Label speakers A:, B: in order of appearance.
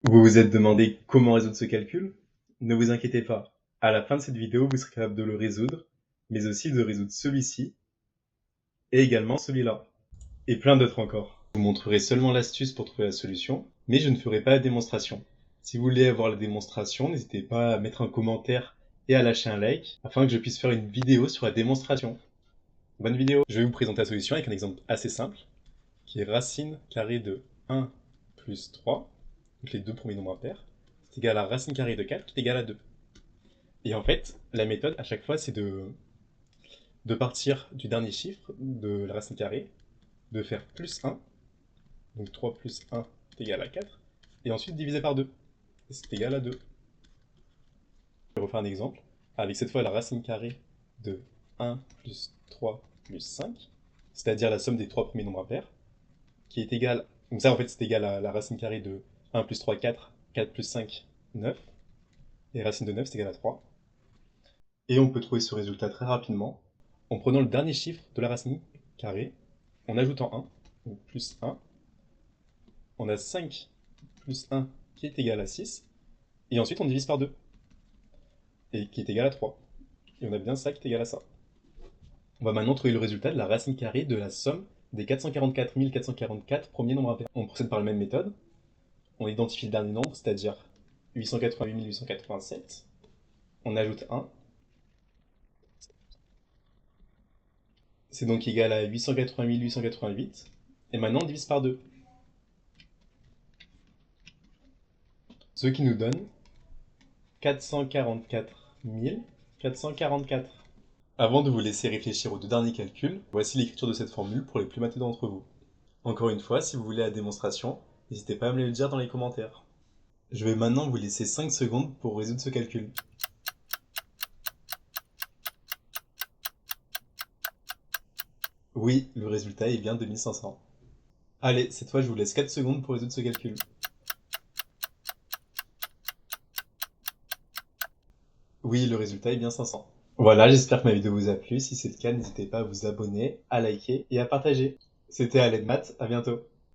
A: Vous vous êtes demandé comment résoudre ce calcul? Ne vous inquiétez pas, à la fin de cette vidéo, vous serez capable de le résoudre, mais aussi de résoudre celui-ci et également celui-là, et plein d'autres encore. Je vous montrerai seulement l'astuce pour trouver la solution, mais je ne ferai pas la démonstration. Si vous voulez avoir la démonstration, n'hésitez pas à mettre un commentaire et à lâcher un like, afin que je puisse faire une vidéo sur la démonstration. Bonne vidéo! Je vais vous présenter la solution avec un exemple assez simple, qui est racine carrée de 1 plus 3, donc les deux premiers nombres impairs, c'est égal à racine carrée de 4 qui est égal à 2. Et en fait, la méthode à chaque fois, c'est de partir du dernier chiffre de la racine carrée, de faire plus 1, donc 3 plus 1 est égal à 4, et ensuite diviser par 2, et c'est égal à 2. Je vais refaire un exemple, avec cette fois la racine carrée de 1 plus 3 plus 5, c'est-à-dire la somme des trois premiers nombres impairs, qui est égale, donc ça en fait c'est égal à la racine carrée de 1 plus 3, 4, 4 plus 5, 9, et racine de 9 c'est égal à 3. Et on peut trouver ce résultat très rapidement en prenant le dernier chiffre de la racine carrée, en ajoutant 1, donc plus 1. On a 5 plus 1 qui est égal à 6, et ensuite on divise par 2, et qui est égal à 3. Et on a bien ça qui est égal à ça. On va maintenant trouver le résultat de la racine carrée de la somme des 444 444 premiers nombres impairs. On procède par la même méthode. On identifie le dernier nombre, c'est-à-dire 888 887. On ajoute 1. C'est donc égal à 888 888. Et maintenant on divise par 2. Ce qui nous donne 444 444. Avant de vous laisser réfléchir aux deux derniers calculs, voici l'écriture de cette formule pour les plus matheux d'entre vous. Encore une fois, si vous voulez la démonstration, n'hésitez pas à me le dire dans les commentaires. Je vais maintenant vous laisser 5 secondes pour résoudre ce calcul. Oui, le résultat est bien 2500. Allez, cette fois je vous laisse 4 secondes pour résoudre ce calcul. Oui, le résultat est bien 500. Voilà, j'espère que ma vidéo vous a plu. Si c'est le cas, n'hésitez pas à vous abonner, à liker et à partager. C'était Alain Math, à bientôt.